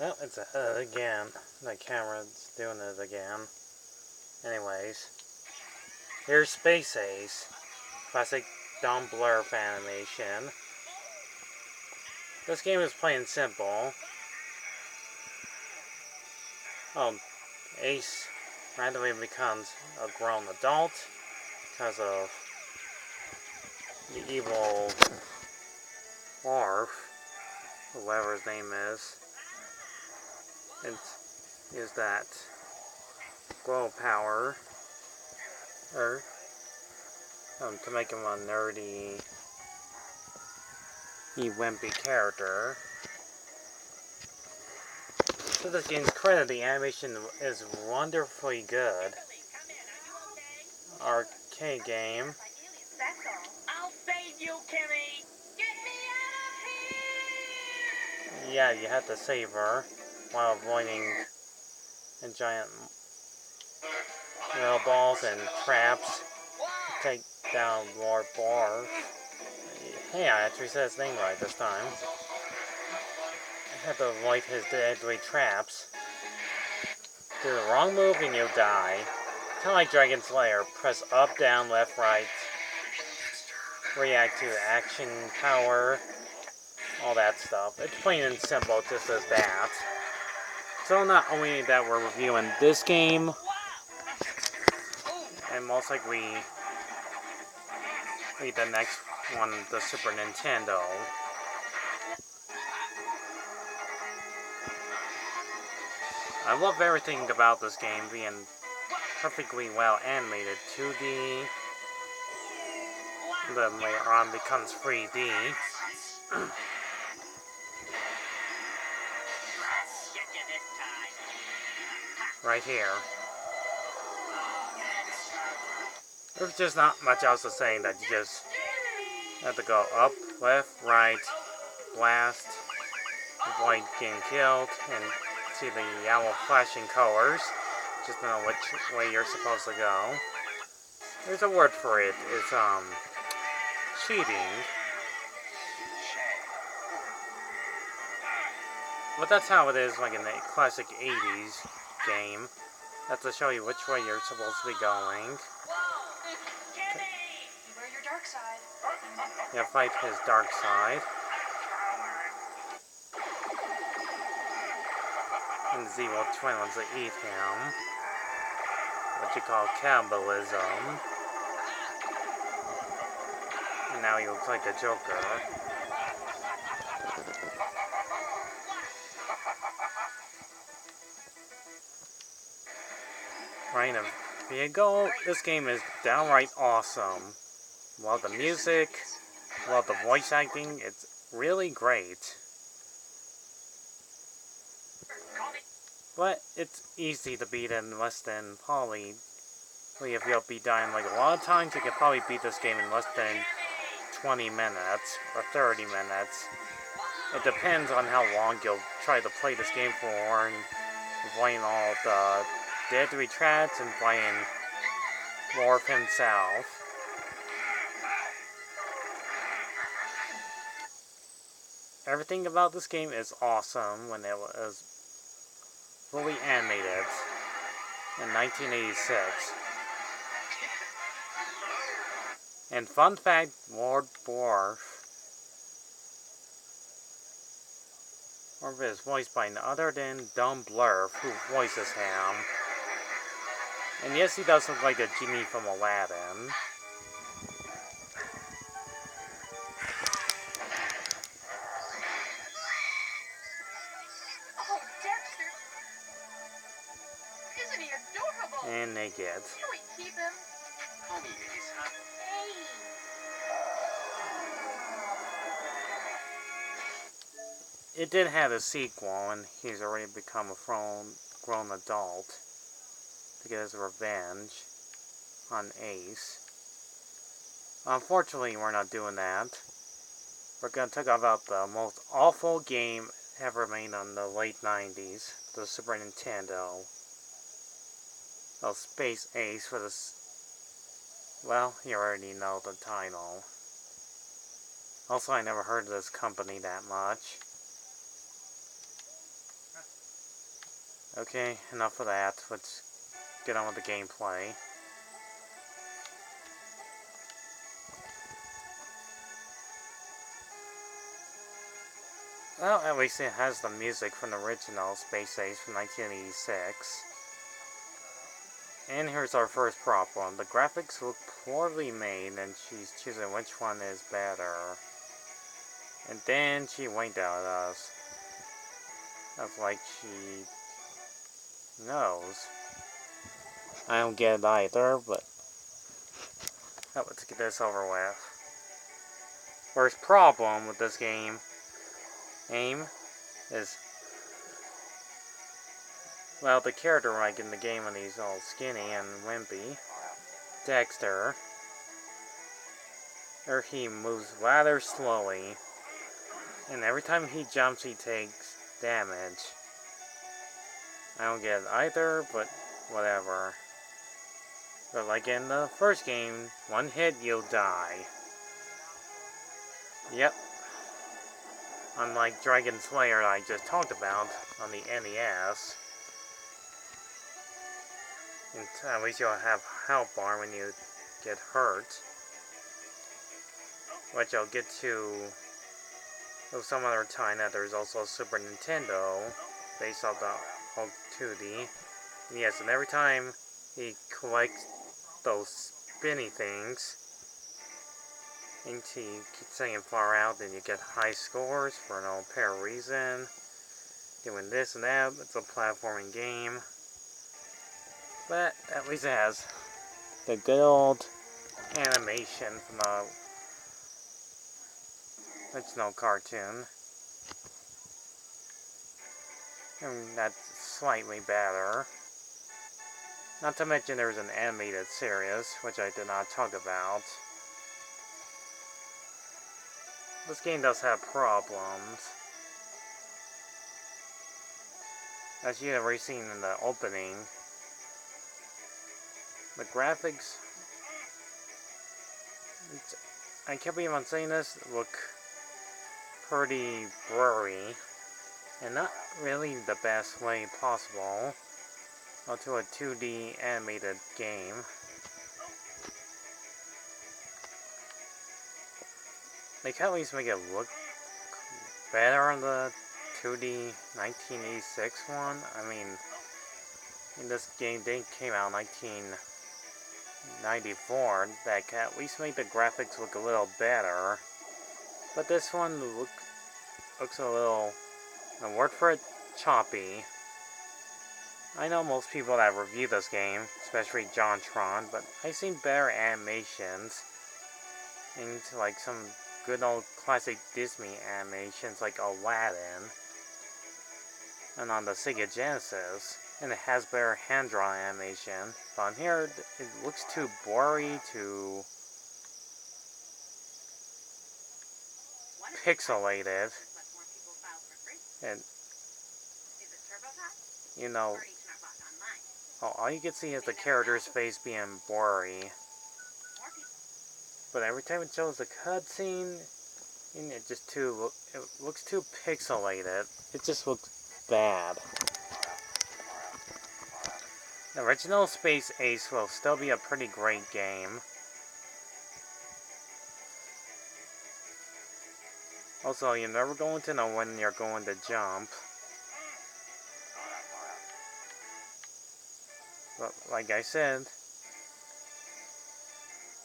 Well, it's again. The camera's doing it again. Anyways, here's Space Ace. Classic dumb blurb animation. This game is plain simple. Ace randomly becomes a grown adult because of the evil dwarf, whoever his name is. It is that glow power, to make him a nerdy, wimpy character. To this game's credit, the animation is wonderfully good. Arcade game. I'll save you, Kimmy! Get me out of here! Yeah, you have to save her while avoiding giant metal balls and traps to take down Lord Bar. Hey, I actually said his name right this time. I had to avoid his deadly traps. Do the wrong move and you'll die. Kind of like Dragon Slayer. Press up, down, left, right. React to action, power, all that stuff. It's plain and simple, just as that. So not only that we're reviewing this game, and most likely the next one, the Super Nintendo. I love everything about this game being perfectly well animated. 2D, then later on becomes 3D. Right here. There's just not much else to say that you just have to go up, left, right, blast, avoid getting killed, and see the yellow flashing colors. Just know which way you're supposed to go. There's a word for it. It's cheating. But that's how it is, like in the classic 80s game. That's to show you which way you're supposed to be going. Beware your dark side. You fight his dark side. And his evil twin wants to eat him. What you call cannibalism. And now he looks like a Joker. Right, here you go. This game is downright awesome. Love the music, love the voice acting. It's really great. But it's easy to beat in less than probably, if you'll be dying like a lot of times, you can probably beat this game in less than 20 minutes or 30 minutes. It depends on how long you'll try to play this game for, and avoiding all the deadly traps and playing Morph himself. Everything about this game is awesome when it was fully animated in 1986. And fun fact, Lord Borf is voiced by none other than Dumb Blurf, who voices him. And yes, he does look like a genie from Aladdin. Oh, Dexter! Isn't he adorable? And naked. Can we keep him? Honey, he's hot. It did have a sequel, and he's already become a grown adult to get his revenge on Ace. Unfortunately, we're not doing that. We're going to talk about the most awful game ever made on the late 90s, the Super Nintendo. Space Ace for this. Well, you already know the title. Also, I never heard of this company that much. Okay, enough of that. Let's get on with the gameplay. Well, at least it has the music from the original Space Ace from 1986. And here's our first problem. The graphics look poorly made, and she's choosing which one is better. And then she winked at us. That's like she knows. I don't get it either, but let's get this over with. First problem with this game is, well, the character like in the game when he's all skinny and wimpy, Dexter, he moves rather slowly, and every time he jumps he takes damage. I don't get it either, but whatever. But like in the first game, one hit, you'll die. Yep. Unlike Dragon Slayer I just talked about on the NES. And at least you'll have health bar when you get hurt. Which I'll get to some other time. That there's also a Super Nintendo based off the Hulk 2D. And yes, and every time he collects those spinny things, and he keeps saying far out, then you get high scores for no apparent reason. Doing this and that, it's a platforming game. But at least it has the good old animation from the original cartoon. And that's slightly better. Not to mention there's an animated series, which I did not talk about. This game does have problems. As you have already seen in the opening, the graphics, I can't believe I'm saying this, look pretty blurry, and not really the best way possible to a 2D animated game. They can at least make it look better on the 2D 1986 one. I mean, in this game, they came out in 1994. That can at least make the graphics look a little better. But this one looks a little, the word for it, choppy. I know most people that review this game, especially John Tron, but I've seen better animations into like some good old classic Disney animations like Aladdin and on the Sega Genesis, and it has better hand-drawn animation. But on here, it looks too blurry, too pixelated, and you know, all you can see is the character's face being blurry. But every time it shows a cutscene, it looks too pixelated. It just looks bad. The original Space Ace will still be a pretty great game. Also, you're never going to know when you're going to jump. But like I said,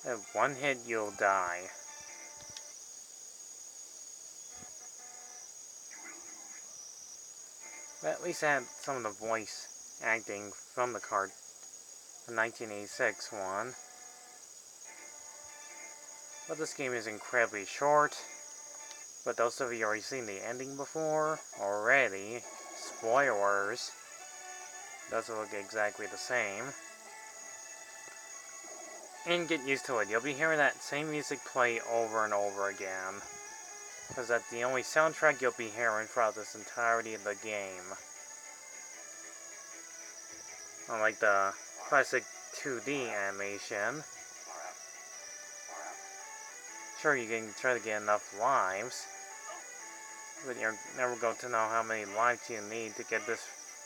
at one hit you'll die. But at least I had some of the voice acting from the 1986 one. But this game is incredibly short. But those of you already seen the ending before already, spoilers, doesn't look exactly the same. And get used to it. You'll be hearing that same music play over and over again. Because that's the only soundtrack you'll be hearing throughout this entirety of the game. Unlike the classic 2D animation. Sure, you can try to get enough lives, but you're never going to know how many lives you need to get this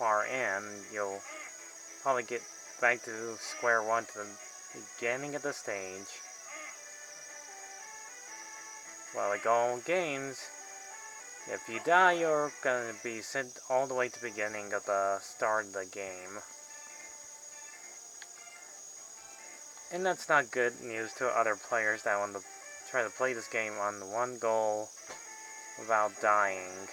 far in, you'll probably get back to square one to the beginning of the stage. Well, like all games, if you die, you're gonna be sent all the way to the beginning of the start of the game. And that's not good news to other players that want to try to play this game on one goal without dying.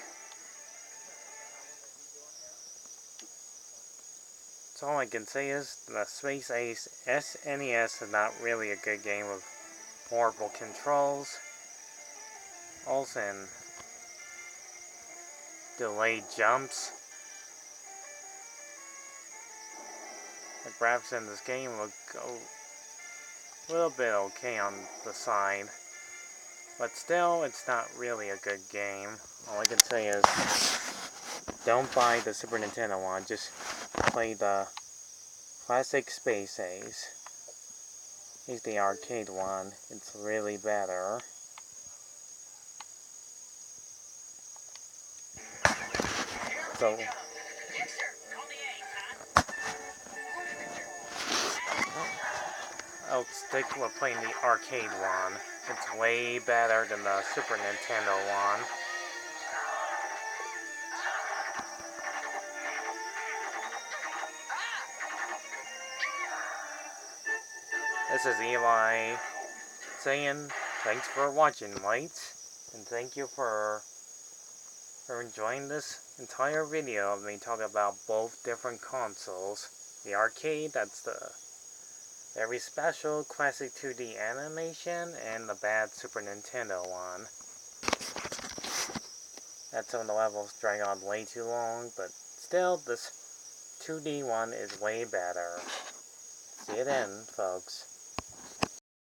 So all I can say is the Space Ace SNES is not really a good game with horrible controls. Also, delayed jumps. The graphics in this game look a little bit okay on the side. But still, it's not really a good game. All I can say is, don't buy the Super Nintendo one, just play the classic Space Ace. Here's the arcade one, it's really better. So, I'll stick with playing the arcade one. It's way better than the Super Nintendo one. This is Eli saying thanks for watching, mates, and thank you for enjoying this entire video of me talking about both different consoles. The arcade, that's the very special classic 2D animation, and the bad Super Nintendo one. That some of the levels drag on way too long, but still, this 2D one is way better. See you then, folks.